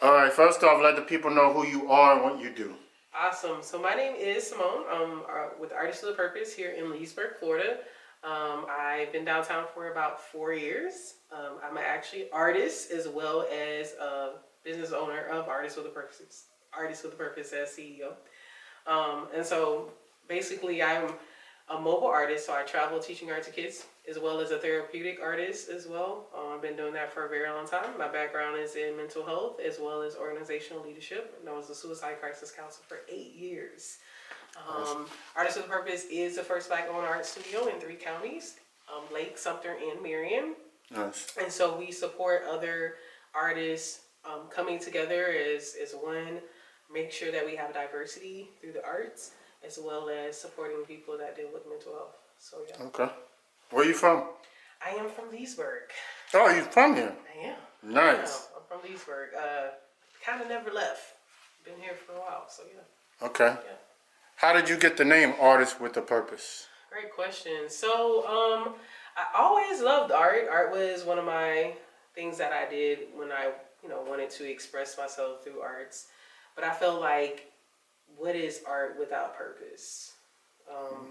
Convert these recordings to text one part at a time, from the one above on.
All right, first off, let the people know who you are and what you do. Awesome. So my name is Simone. I'm with Artists with a Purpose here in Leesburg, Florida. I've been downtown for about 4 years. I'm actually artist as well as a business owner of Artists with a Purpose. Artists with a Purpose as CEO. And so basically, I'm a mobile artist, so I travel teaching art to kids, as well as a therapeutic artist as well. I've been doing that for a very long time. My background is in mental health as well as organizational leadership, and I was a suicide crisis counselor for 8 years. Artists with a Purpose is the first Black-owned art studio in 3 counties, Lake, Sumter, and Marion. Nice. And so we support other artists coming together as one, make sure that we have diversity through the arts, as well as supporting people that deal with mental health. So yeah. Okay. Where are you from? I am from Leesburg. Oh, you're from here? I am. Nice. Yeah, I'm from Leesburg. Kind of never left. Been here for a while, so yeah. Okay. Yeah. How did you get the name Artist with a Purpose? Great question. So I always loved art. Art was one of my things that I did when I wanted to express myself through arts. But I felt like, what is art without purpose?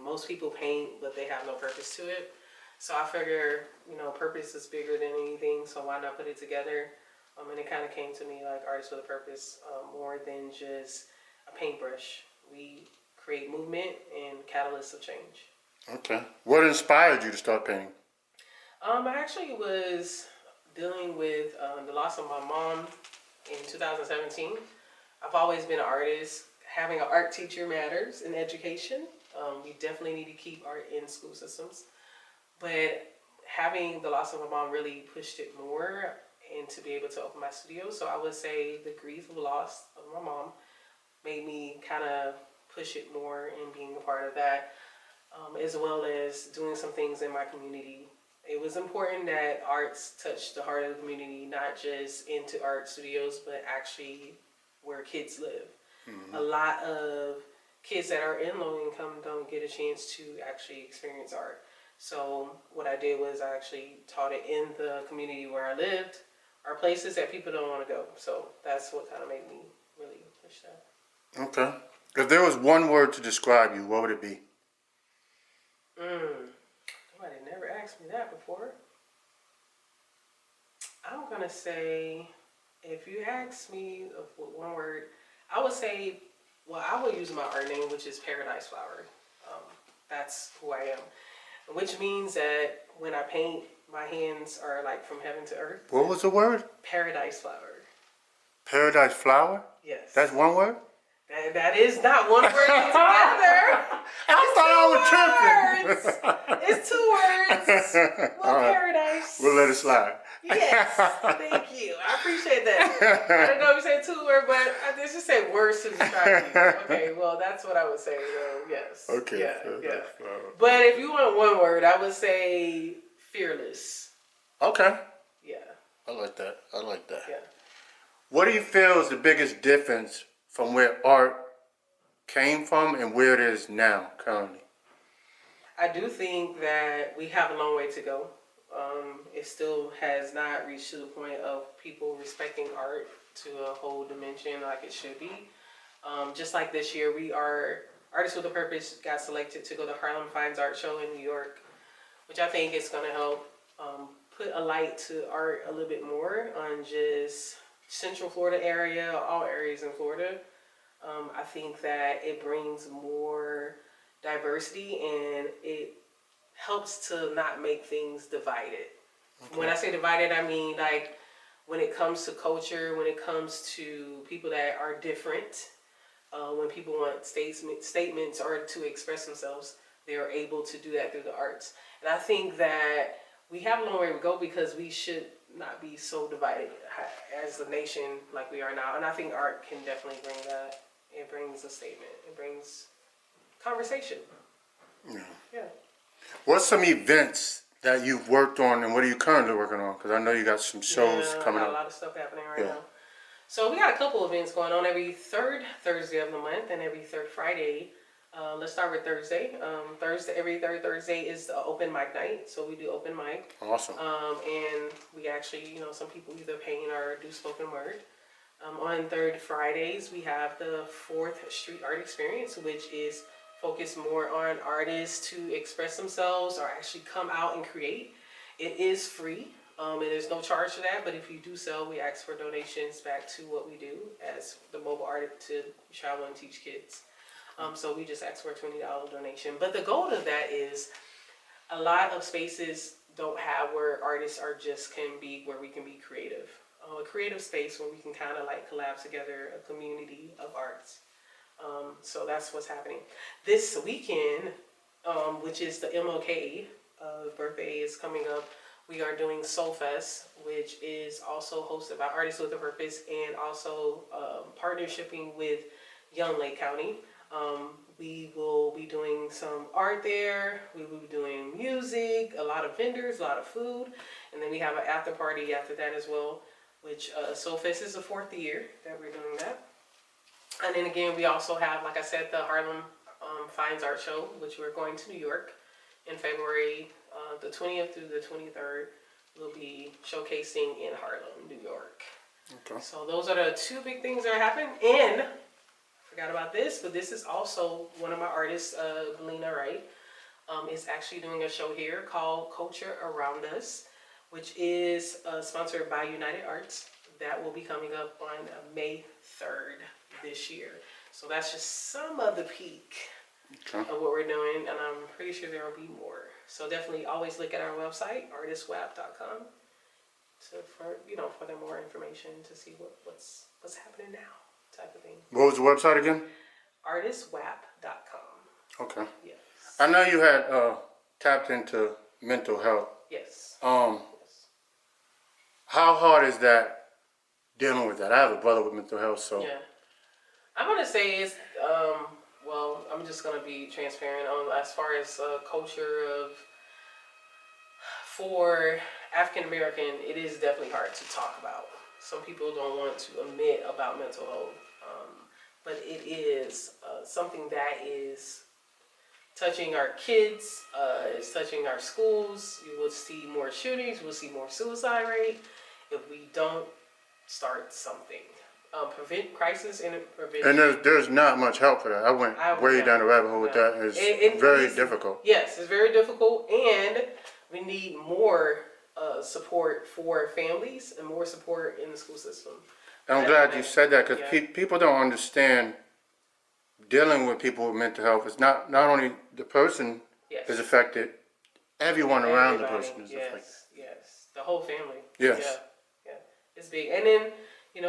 Most people paint, but they have no purpose to it. So I figure, purpose is bigger than anything, so why not put it together? And it kind of came to me like Artists with a Purpose, more than just a paintbrush. We create movement and catalysts of change. Okay. What inspired you to start painting? I actually was dealing with the loss of my mom in 2017. I've always been an artist. Having an art teacher matters in education. We definitely need to keep art in school systems. But having the loss of my mom really pushed it more, and to be able to open my studio. So I would say the grief of loss of my mom made me kind of push it more in being a part of that, as well as doing some things in my community. It was important that arts touch the heart of the community, not just into art studios, but actually where kids live. Mm-hmm. A lot of kids that are in low income don't get a chance to actually experience art. So what I did was I actually taught it in the community where I lived, or places that people don't want to go. So that's what kind of made me really push that. Okay. If there was one word to describe you, what would it be? Somebody never asked me that before. I'm going to say, if you ask me one word, I would say, I would use my art name, which is Paradise Flower. That's who I am. Which means that when I paint, my hands are like from heaven to earth. What was the word? Paradise Flower. Paradise Flower? Yes. That's one word? That is not one word together. I thought I was tripping. It's 2 words. Well, right. Paradise. We'll let it slide. Yes, thank you. I appreciate that. I don't know if you said 2 words, but I just say words to describe you. Okay, well, that's what I would say, though. Yes. Okay. Yeah. But if you want one word, I would say fearless. Okay. Yeah. I like that. Yeah. What do you feel is the biggest difference from where art came from and where it is now, currently? I do think that we have a long way to go. It still has not reached to the point of people respecting art to a whole dimension like it should be. Just like this year, we are Artists with a Purpose got selected to go to Harlem Fines Art Show in New York, which I think is going to help put a light to art a little bit more on just Central Florida area, all areas in Florida. I think that it brings more diversity and it helps to not make things divided. Okay. When I say divided, I mean like when it comes to culture, when it comes to people that are different, when people want statements or to express themselves, they are able to do that through the arts. And I think that we have a long way to go because we should not be so divided as a nation like we are now. And I think art can definitely bring that. It brings a statement. It brings conversation. Yeah. Yeah. What's some events that you've worked on, and what are you currently working on? Because I know you got some shows coming up. up. A lot of stuff happening right now. So we got a couple events going on every third Thursday of the month and every third Friday. Let's start with Thursday. Every third Thursday is the open mic night. So we do open mic. Awesome. And we actually, some people either paint or do spoken word. On third Fridays, we have the 4th Street Art Experience, which is focused more on artists to express themselves or actually come out and create. It is free, and there's no charge for that, but if you do sell, we ask for donations back to what we do as the mobile art to travel and teach kids. So we just ask for a $20 donation. But the goal of that is a lot of spaces don't have where artists can be where we can be creative. A creative space where we can kind of like collab together, a community of arts. So that's what's happening. This weekend, which is the MLK birthday is coming up, we are doing Soul Fest, which is also hosted by Artists with a Purpose and also partnershiping with Young Lake County. We will be doing some art there. We will be doing music, a lot of vendors, a lot of food. And then we have an after party after that as well, which Soul Fest is the 4th year that we're doing that. And then again, we also have, like I said, the Harlem Fines Art Show, which we're going to New York in February. The 20th through the 23rd, we'll be showcasing in Harlem, New York. Okay. So those are the 2 big things that are happening. And I forgot about this, but this is also one of my artists, Belina Wright, is actually doing a show here called Culture Around Us, which is sponsored by United Arts. That will be coming up on May 3rd this year. So that's just some of the peak of what we're doing, and I'm pretty sure there will be more. So definitely always look at our website, artistwap.com, for the more information to see what's happening now, type of thing. What was the website again? Artistwap.com. Okay. Yes. I know you had tapped into mental health. Yes. How hard is that dealing with that? I have a brother with mental health, so. Yeah. I'm going to say it's, I'm just going to be transparent on as far as culture of, for African American, it is definitely hard to talk about. Some people don't want to admit about mental health, but it is something that is touching our kids, it's touching our schools. You will see more shootings, you will see more suicide rate if we don't start something. Prevent crisis and prevent. And there's not much help for that. I went way down the rabbit hole with that. It's very difficult. Yes, it's very difficult, and we need more support for families and more support in the school system. And I'm glad you said that because people don't understand dealing with people with mental health. It's not only the person is affected, everyone around the person is affected. Yes, the whole family. Yes. Yeah, it's big. And then,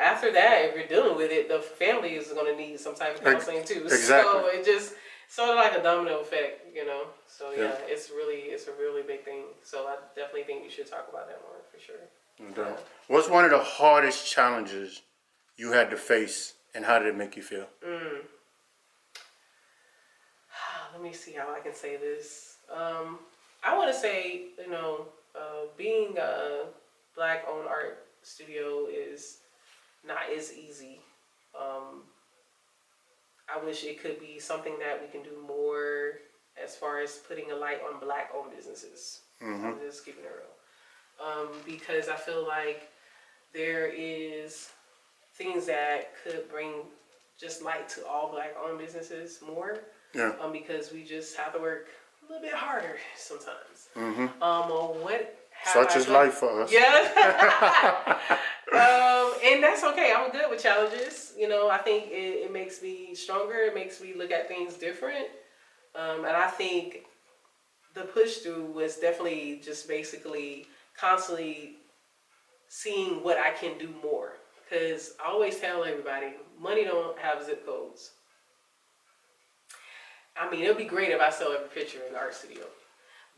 after that, if you're dealing with it, the family is going to need some type of counseling too. Exactly. So it just sort of like a domino effect, So it's a really big thing. So I definitely think we should talk about that more for sure. No. What's one of the hardest challenges you had to face, and how did it make you feel? Let me see how I can say this. I want to say, being a Black-owned art studio is not as easy. I wish it could be something that we can do more as far as putting a light on Black-owned businesses. I'm just keeping it real. Because I feel like there is things that could bring just light to all Black-owned businesses more. Yeah. Because we just have to work a little bit harder sometimes. Mm-hmm. What Such is life for us. Yeah. And that's okay. I'm good with challenges. You know, I think it makes me stronger. It makes me look at things different. And I think the push through was definitely just basically constantly seeing what I can do more. Because I always tell everybody, money don't have zip codes. I mean, it would be great if I sell every picture in the art studio.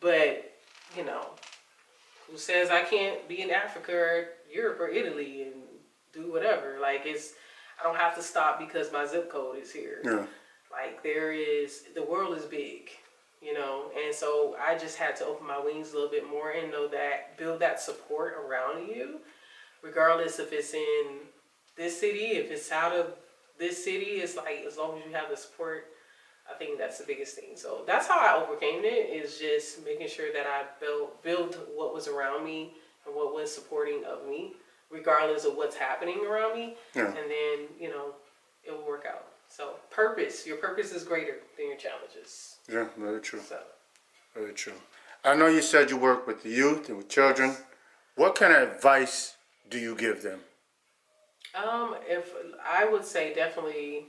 But, you know, who says I can't be in Africa or Europe or Italy and do whatever? Like, I don't have to stop because my zip code is here. Yeah. Like, the world is big, you know? And so I just had to open my wings a little bit more and know that, build that support around you, regardless if it's in this city, if it's out of this city. It's like, as long as you have the support, I think that's the biggest thing. So that's how I overcame it, is just making sure that I build what was around me and what was supporting of me, regardless of what's happening around me. Yeah. And then, you know, it will work out. So your purpose is greater than your challenges. Yeah, very true. So. Very true. I know you said you work with the youth and with children. What kind of advice do you give them? If I would say definitely,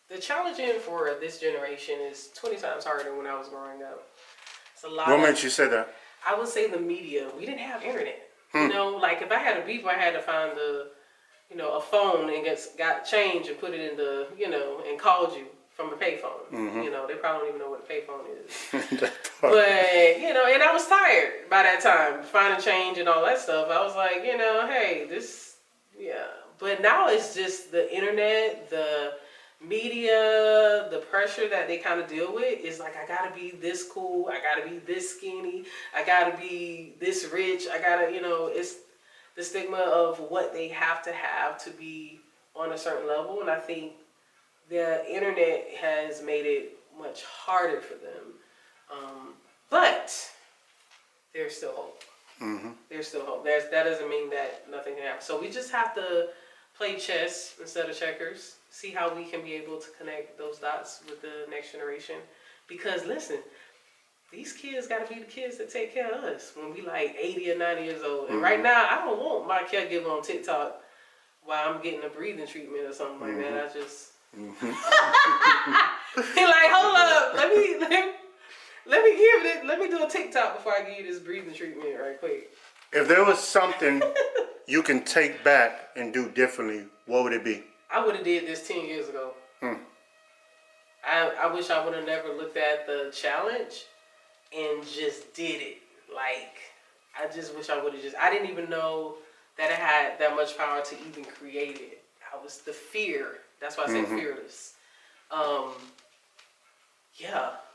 the challenging for this generation is 20 times harder than when I was growing up. It's a lot. What makes you say that? I would say the media. We didn't have internet. You know, like if I had a beef, I had to find a phone and got change and put it in the, and called you from a payphone. Mm-hmm. You know, they probably don't even know what a payphone is. But, and I was tired by that time, finding change and all that stuff. I was like, hey, But now it's just the internet, the media, the pressure that they kind of deal with is like, I gotta be this cool, I gotta be this skinny, I gotta be this rich, I gotta, it's the stigma of what they have to be on a certain level. And I think the internet has made it much harder for them. But there's still hope. Mm-hmm. There's still hope. That doesn't mean that nothing can happen. So we just have to play chess instead of checkers. See how we can be able to connect those dots with the next generation. Because listen, these kids got to be the kids that take care of us when we like 80 or 90 years old. And right now, I don't want my caregiver on TikTok while I'm getting a breathing treatment or something like that. I just be like, hold up, let me do a TikTok before I give you this breathing treatment right quick. If there was something you can take back and do differently, what would it be? I would have did this 10 years ago. I wish I would have never looked at the challenge and just did it. Like, I just wish I would have I didn't even know that it had that much power to even create it. I was the fear. That's why I say fearless.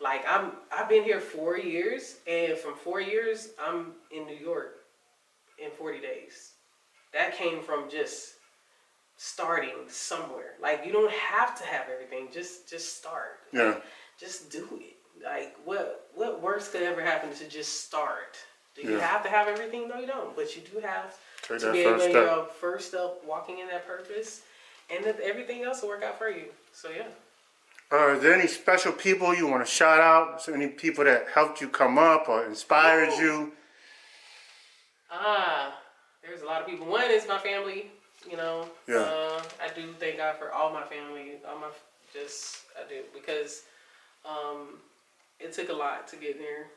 Like I've been here 4 years, and from 4 years, I'm in New York in 40 days. That came from just starting somewhere. Like, you don't have to have everything. Just start. Yeah. Like, just do it. Like, what worse could ever happen to just start? Do you have to have everything? No, you don't. But you do have to be able to your first step, walking in that purpose, and that everything else will work out for you. So yeah. Is there any special people you want to shout out? Is there any people that helped you come up or inspired you? There's a lot of people. One is my family. I do thank God for all my family. I do, because it took a lot to get there.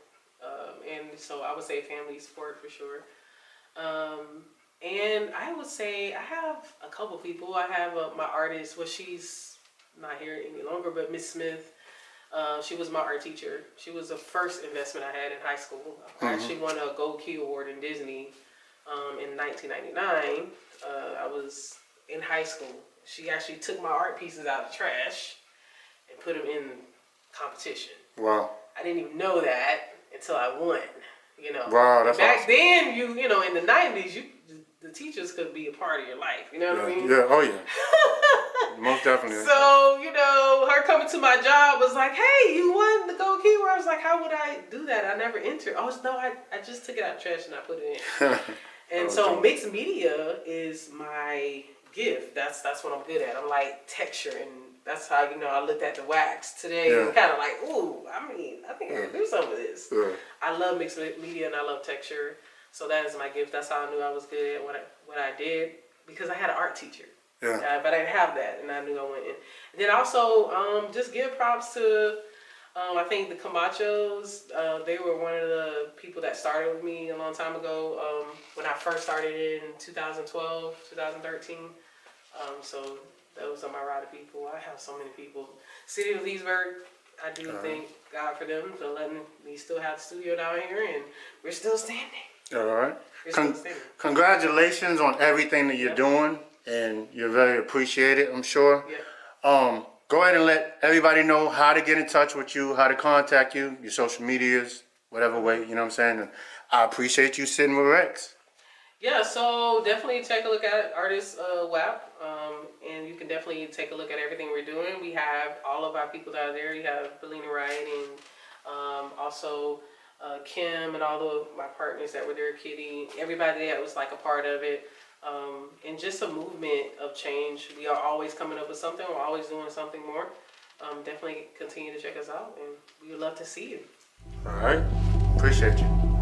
And so I would say family support for sure. And I would say I have a couple people. I have my artist. Well, she's not here any longer, but Miss Smith. She was my art teacher. She was the first investment I had in high school. I actually won a Gold Key Award in Disney in 1999. I was in high school. She actually took my art pieces out of the trash and put them in competition. Wow. I didn't even know that until I won. Wow, that's back awesome. then, in the 90s, the teachers could be a part of your life. You know what I mean? Yeah. Oh yeah. Most definitely. So, her coming to my job was like, hey, you won the Gold Key Award. I was like, how would I do that? I never entered. I just took it out of the trash and I put it in. And so mixed media is my gift. That's what I'm good at. I'm like texture and that's how, you know, I looked at the wax today Yeah. and kind of like, ooh, I mean, I think I can do some of this. Yeah. I love mixed media and I love texture. So that is my gift. That's how I knew I was good at what I did, because I had an art teacher. Yeah. But I didn't have that, and I knew I went in. And then also, just give props to, I think the Camachos. They were one of the people that started with me a long time ago, when I first started in 2012, 2013. So those are my ride of people. I have so many people. City of Leesburg, I do thank God for them for letting me still have the studio down here, and we're still standing. All right. We're still standing. Congratulations on everything that you're doing, and you're very appreciated, I'm sure. Yeah. Go ahead and let everybody know how to get in touch with you, how to contact you, your social medias, whatever way, you know what I'm saying? And I appreciate you sitting with Rexz. Yeah, so definitely take a look at Artist WAP, and you can definitely take a look at everything we're doing. We have all of our people that are there. You have Belina Wright and also Kim and all of my partners that were there, Kitty, everybody that was like a part of it. And just a movement of change. We are always coming up with something. We're always doing something more. Definitely continue to check us out, and we would love to see you. All right. Appreciate you.